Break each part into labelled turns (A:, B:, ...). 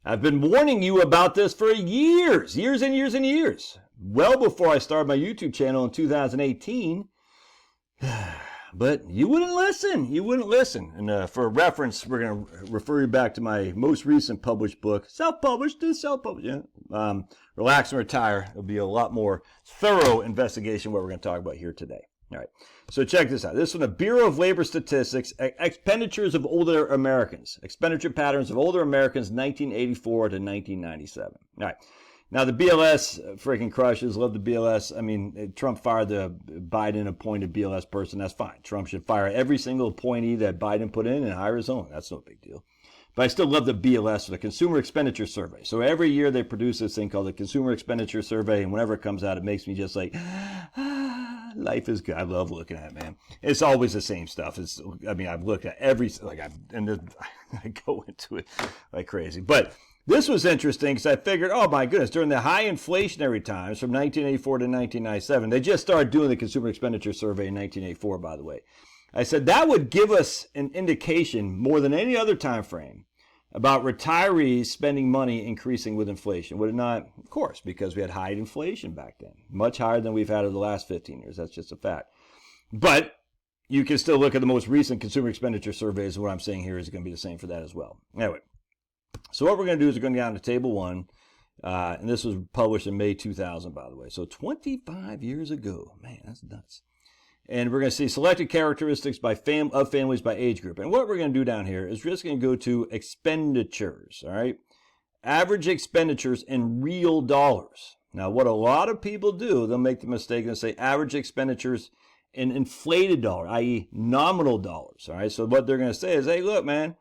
A: I've been warning you about this for years and years and years. Well before I started my YouTube channel in 2018. But you wouldn't listen. You wouldn't listen. And for reference, we're going to refer you back to my most recent published book. Self-published, yeah. Relax and Retire. It'll be a lot more thorough investigation what we're going to talk about here today. All right. So check this out. This is from the Bureau of Labor Statistics, expenditures of older Americans. Expenditure patterns of older Americans 1984 to 1997. All right. Now, the BLS freaking crushes, love the BLS. I mean, Trump fired the Biden-appointed BLS person. That's fine. Trump should fire every single appointee that Biden put in and hire his own. That's no big deal. But I still love the BLS, the Consumer Expenditure Survey. So every year they produce this thing called the Consumer Expenditure Survey, and whenever it comes out, it makes me just like, life is good. I love looking at it, man. It's always the same stuff. I've looked at every, I go into it like crazy. But this was interesting because I figured, oh my goodness, during the high inflationary times from 1984 to 1997, they just started doing the Consumer Expenditure Survey in 1984, by the way. I said that would give us an indication more than any other time frame about retirees spending money increasing with inflation. Would it not? Of course, because we had high inflation back then, much higher than we've had over the last 15 years. That's just a fact. But you can still look at the most recent consumer expenditure surveys, and what I'm saying here is going to be the same for that as well. Anyway, so what we're going to do is we're going to get on to table one, and this was published in May 2000, by the way. So 25 years ago. Man, that's nuts. And we're going to see selected characteristics of families by age group. And what we're going to do down here is we're just going to go to expenditures, all right? Average expenditures in real dollars. Now, what a lot of people do, they'll make the mistake and say average expenditures in inflated dollars, i.e. nominal dollars, all right? So what they're going to say is, hey, look, man,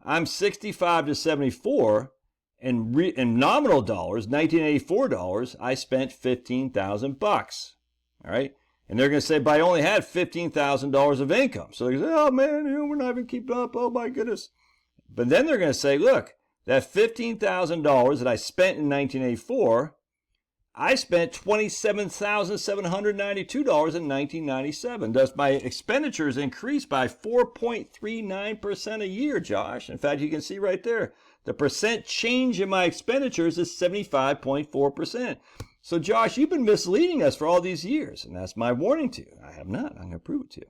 A: I'm 65 to 74, and in nominal dollars, 1984 dollars, I spent $15,000, all right? And they're going to say, but I only had $15,000 of income. So they're going to say, oh, man, we're not even keeping up. Oh, my goodness. But then they're going to say, look, that $15,000 that I spent in 1984, I spent $27,792 in 1997. Thus, my expenditures increased by 4.39% a year, Josh. In fact, you can see right there, the percent change in my expenditures is 75.4%. So, Josh, you've been misleading us for all these years, and that's my warning to you. I have not. I'm going to prove it to you.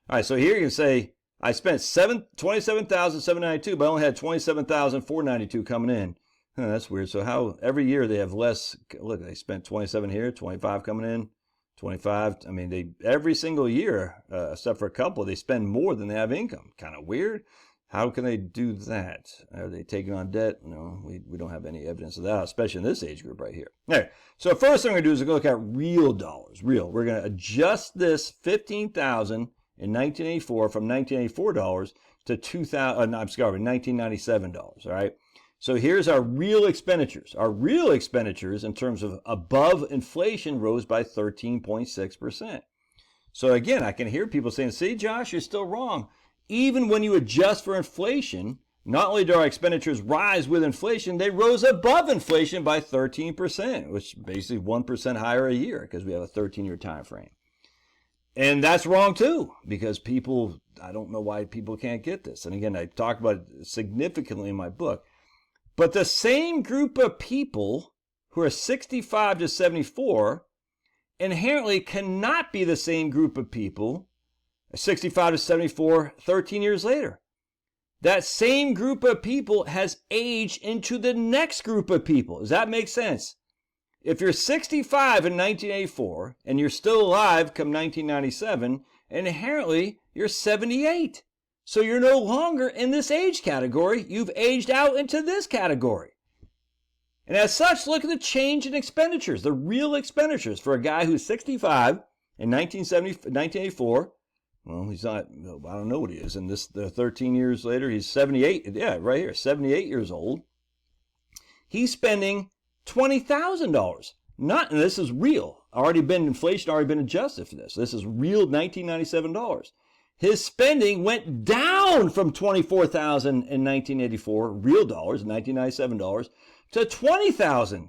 A: All right, so here you can say I spent $27,792, but I only had $27,492 coming in. That's weird. So how every year they have less? Look, they spent 27 here, 25 coming in, 25. I mean, every single year, except for a couple, they spend more than they have income. Kind of weird. How can they do that? Are they taking on debt? No, we don't have any evidence of that, especially in this age group right here. All right, so first thing we're going to do is look at real dollars. Real. We're going to adjust this $15,000 in 1984 from 1984 dollars to $1997. All right. So here's our real expenditures. Our real expenditures in terms of above inflation rose by 13.6%. So again, I can hear people saying, see, Josh, you're still wrong. Even when you adjust for inflation, not only do our expenditures rise with inflation, they rose above inflation by 13%, which is basically 1% higher a year because we have a 13-year time frame. And that's wrong too, because people, I don't know why people can't get this. And again, I talk about it significantly in my book. But the same group of people who are 65 to 74 inherently cannot be the same group of people 65 to 74, 13 years later. That same group of people has aged into the next group of people. Does that make sense? If you're 65 in 1984 and you're still alive come 1997, inherently you're 78. So you're no longer in this age category. You've aged out into this category. And as such, look at the change in expenditures, the real expenditures for a guy who's 65 in 1984. Well, he's not, I don't know what he is. And this, 13 years later, he's 78. Yeah, right here, 78 years old. He's spending $20,000. Not, and this is real. Inflation already been adjusted for this. This is real $1997. His spending went down from $24,000 in 1984, real dollars, $1997, to $20,000.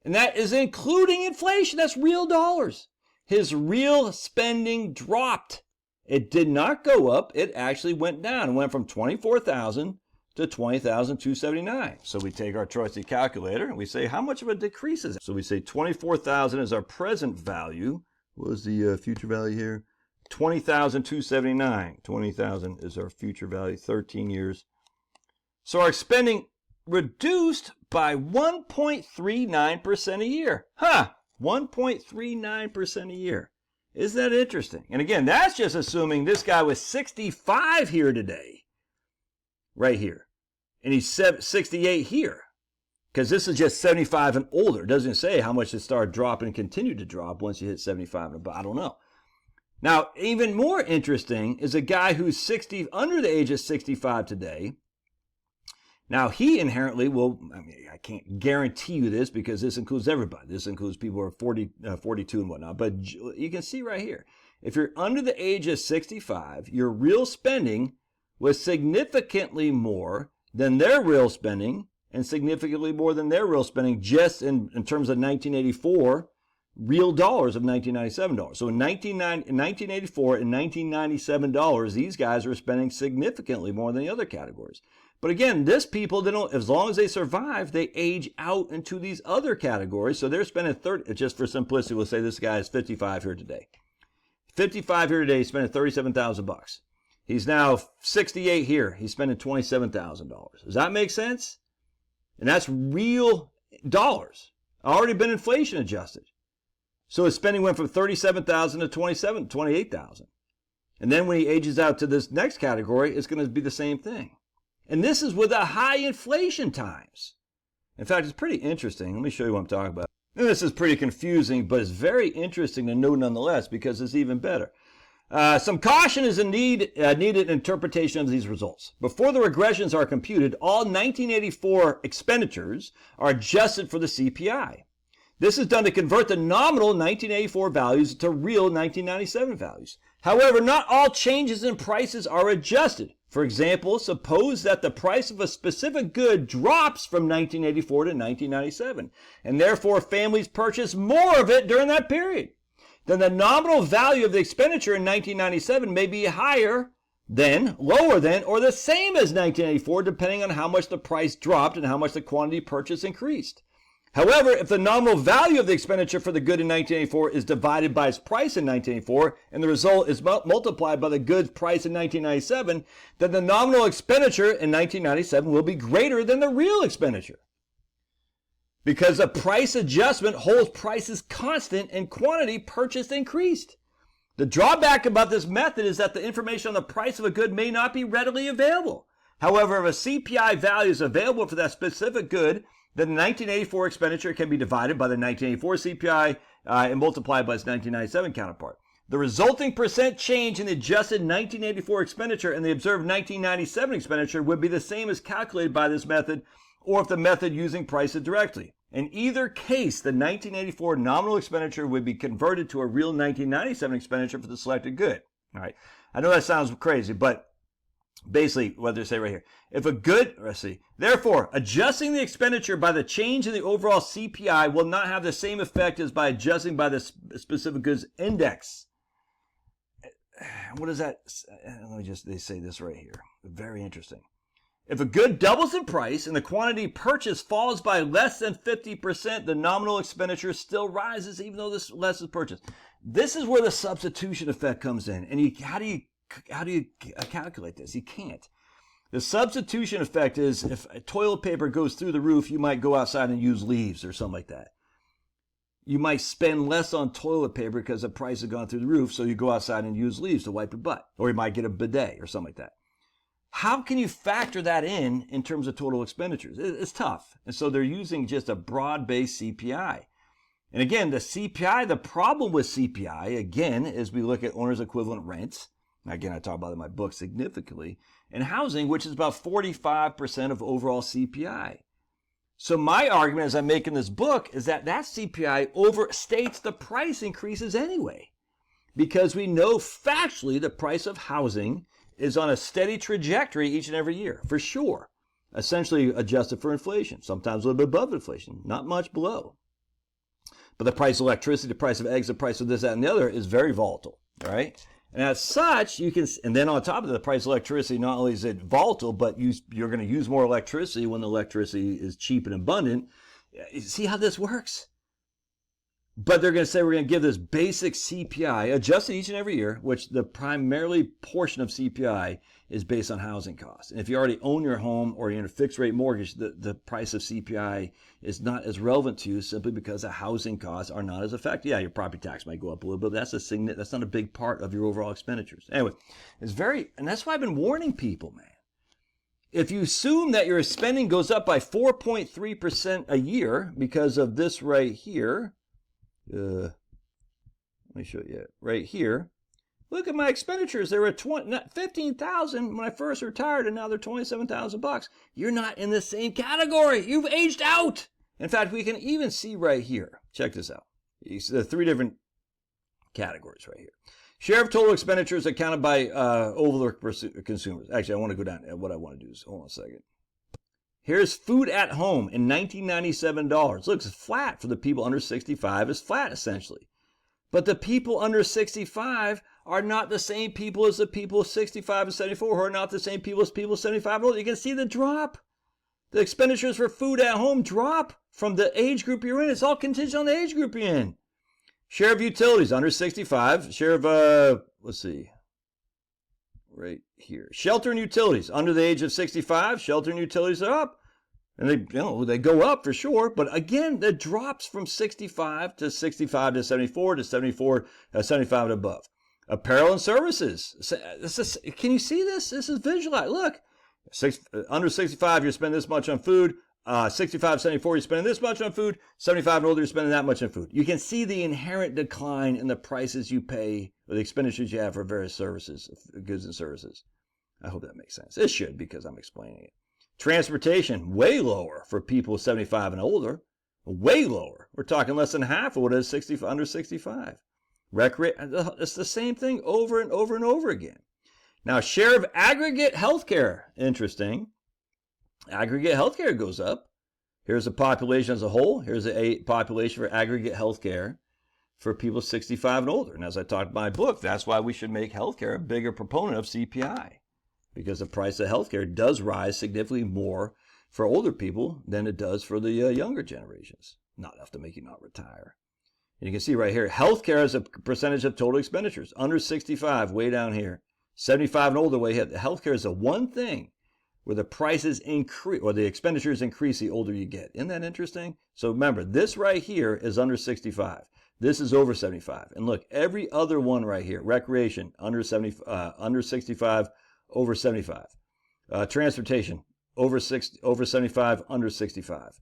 A: And that is including inflation. That's real dollars. His real spending dropped. It did not go up. It actually went down. It went from $24,000 to $20,279. So we take our trusty calculator and we say, how much of a decrease is it? So we say 24,000 is our present value. What was the future value here? 20,279. 20,000 is our future value, 13 years. So our spending reduced by 1.39% a year. 1.39% a year. Isn't that interesting? And again, that's just assuming this guy was 65 here today, right here. And he's 68 here. Because this is just 75 and older. It doesn't say how much it started dropping and continued to drop once you hit 75 and above. I don't know. Now, even more interesting is a guy who's under the age of 65 today. Now, he inherently will, I mean, I can't guarantee you this because this includes everybody. This includes people who are 42 and whatnot. But you can see right here, if you're under the age of 65, your real spending was significantly more than their real spending and significantly more than their real spending just in terms of 1984 real dollars of $1997. So in 1984 and $1997, these guys are spending significantly more than the other categories. But again, this people, they don't, as long as they survive, they age out into these other categories. So they're spending 30, just for simplicity, we'll say this guy is 55 here today. 55 here today, he's spending $37,000. He's now 68 here, he's spending $27,000. Does that make sense? And that's real dollars, already been inflation adjusted. So his spending went from $37,000 to $28,000. And then when he ages out to this next category, it's going to be the same thing. And this is with the high inflation times. In fact, it's pretty interesting. Let me show you what I'm talking about. And this is pretty confusing, but it's very interesting to know nonetheless because it's even better. Some caution is needed in interpretation of these results. Before the regressions are computed, all 1984 expenditures are adjusted for the CPI. This is done to convert the nominal 1984 values to real 1997 values. However, not all changes in prices are adjusted. For example, suppose that the price of a specific good drops from 1984 to 1997, and therefore families purchase more of it during that period. Then the nominal value of the expenditure in 1997 may be higher than, lower than, or the same as 1984, depending on how much the price dropped and how much the quantity purchased increased. However, if the nominal value of the expenditure for the good in 1984 is divided by its price in 1984, and the result is multiplied by the good's price in 1997, then the nominal expenditure in 1997 will be greater than the real expenditure. Because the price adjustment holds prices constant and quantity purchased increased. The drawback about this method is that the information on the price of a good may not be readily available. However, if a CPI value is available for that specific good, then the 1984 expenditure can be divided by the 1984 CPI and multiplied by its 1997 counterpart. The resulting percent change in the adjusted 1984 expenditure and the observed 1997 expenditure would be the same as calculated by this method or if the method using prices directly. In either case, the 1984 nominal expenditure would be converted to a real 1997 expenditure for the selected good. All right. I know that sounds crazy, but basically what they say right here. If a good, let's see, therefore, adjusting the expenditure by the change in the overall CPI will not have the same effect as by adjusting by the specific goods index. What is that? Let me just, they say this right here. Very interesting. If a good doubles in price and the quantity purchased falls by less than 50%, the nominal expenditure still rises even though this less is purchased. This is where the substitution effect comes in. And how do you calculate this? You can't. The substitution effect is if toilet paper goes through the roof, you might go outside and use leaves or something like that. You might spend less on toilet paper because the price has gone through the roof, so you go outside and use leaves to wipe your butt. Or you might get a bidet or something like that. How can you factor that in terms of total expenditures? It's tough. And so they're using just a broad-based CPI. And again, the CPI, the problem with CPI, again, is we look at owner's equivalent rents. Again, I talk about it in my book significantly. And housing, which is about 45% of overall CPI. So my argument as I make in this book is that CPI overstates the price increases anyway. Because we know factually the price of housing is on a steady trajectory each and every year, for sure. Essentially adjusted for inflation, sometimes a little bit above inflation, not much below. But the price of electricity, the price of eggs, the price of this, that, and the other is very volatile, all right? And as such, you can, and then on top of the price of electricity, not only is it volatile, but you're going to use more electricity when the electricity is cheap and abundant. You see how this works? But they're going to say we're going to give this basic CPI, adjusted each and every year, which the primarily portion of CPI is based on housing costs. And if you already own your home or you're in a fixed rate mortgage, the price of CPI is not as relevant to you simply because the housing costs are not as affected. Yeah, your property tax might go up a little bit, but that's not a big part of your overall expenditures. Anyway, and that's why I've been warning people, man. If you assume that your spending goes up by 4.3% a year because of this right here, let me show you right here. Look at my expenditures. They were at $15,000 when I first retired, and now they're $27,000. You're not in the same category. You've aged out. In fact, we can even see right here. Check this out. You see the 3 different categories right here. Share of total expenditures accounted by older consumers. Actually, I want to go down. What I want to do is, hold on a second. Here's food at home in $1997. Looks flat for the people under 65. It's flat, essentially. But the people under 65 are not the same people as the people 65 and 74, who are not the same people as people 75 and older. You can see the drop. The expenditures for food at home drop from the age group you're in. It's all contingent on the age group you're in. Share of utilities under 65. Share of, let's see, right here. Shelter and utilities under the age of 65. Shelter and utilities are up. And they go up for sure, but again, the drops from 65 to 65 to 74 to 74, 75 and above. Apparel and services. Can you see this? This is visualized. Look, under 65, you're spending this much on food. 65, 74, you're spending this much on food. 75 and older, you're spending that much on food. You can see the inherent decline in the prices you pay or the expenditures you have for various services, goods and services. I hope that makes sense. It should, because I'm explaining it. Transportation, way lower for people 75 and older. Way lower. We're talking less than half of what it is under 65. It's the same thing over and over and over again. Now, share of aggregate healthcare. Interesting. Aggregate healthcare goes up. Here's the population as a whole. Here's a population for aggregate healthcare for people 65 and older. And as I talked in my book, that's why we should make healthcare a bigger proponent of CPI. Because the price of healthcare does rise significantly more for older people than it does for the younger generations. Not enough to make you not retire. And you can see right here, healthcare as a percentage of total expenditures. Under 65, way down here. 75 and older, way ahead. Healthcare is the one thing where the prices increase, or the expenditures increase the older you get. Isn't that interesting? So remember, this right here is under 65. This is over 75. And look, every other one right here, recreation, under 65, over 75. Transportation, over 75, under 65.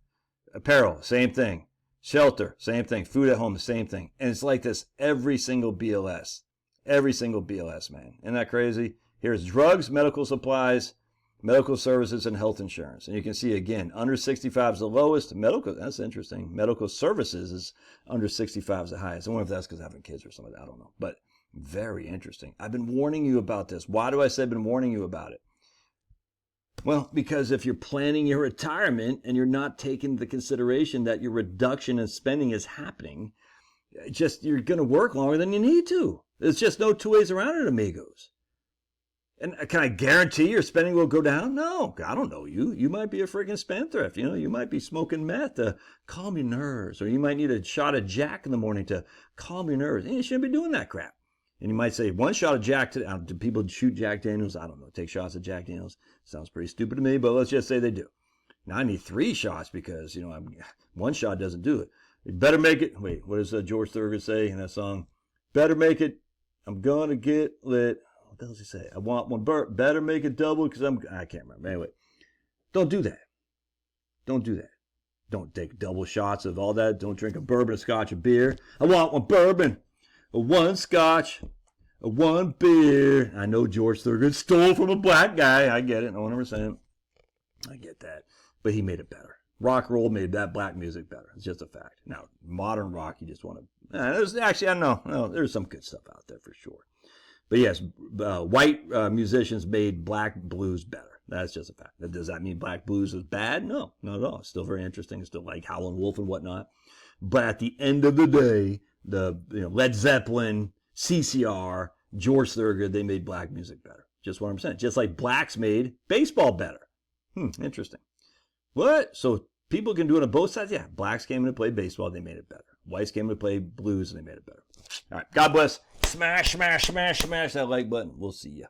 A: Apparel, same thing. Shelter, same thing. Food at home, the same thing. And it's like this every single BLS. Every single BLS, man. Isn't that crazy? Here's drugs, medical supplies, medical services, and health insurance. And you can see again, under 65 is the lowest. That's interesting. Medical services is under 65 is the highest. I wonder if that's because having kids or something. I don't know. But very interesting. I've been warning you about this. Why do I say I've been warning you about it? Well, because if you're planning your retirement and you're not taking into consideration that your reduction in spending is happening, you're going to work longer than you need to. There's just no two ways around it, amigos. And can I guarantee your spending will go down? No, I don't know you. You might be a friggin' spendthrift. You might be smoking meth to calm your nerves, or you might need a shot of Jack in the morning to calm your nerves. And you shouldn't be doing that crap. And you might say, one shot of Jack, do people shoot Jack Daniels? I don't know. Take shots of Jack Daniels. Sounds pretty stupid to me, but let's just say they do. Now I need 3 shots because, one shot doesn't do it. You better make it. Wait, what does George Thorogood say in that song? Better make it. I'm going to get lit. What the hell does he say? I want one burp. Better make it double because I can't remember. Anyway, don't do that. Don't do that. Don't take double shots of all that. Don't drink a bourbon, a scotch, a beer. I want one bourbon, a 1 scotch, a 1 beer. I know George Thorogood stole from a black guy. I get it. No 100%. I get that. But he made it better. Rock and roll made that black music better. It's just a fact. Now, modern rock, you just want to... there's actually, I don't know. No, there's some good stuff out there for sure. But yes, white musicians made black blues better. That's just a fact. Does that mean black blues is bad? No, not at all. It's still very interesting. It's still like Howlin' Wolf and whatnot. But at the end of the day, Led Zeppelin, CCR, George Thorogood, they made black music better. Just what I'm saying. Just like blacks made baseball better. Interesting. What? So people can do it on both sides? Yeah, blacks came in to play baseball, they made it better. Whites came in to play blues, and they made it better. All right, God bless. Smash, smash, smash, smash that like button. We'll see ya.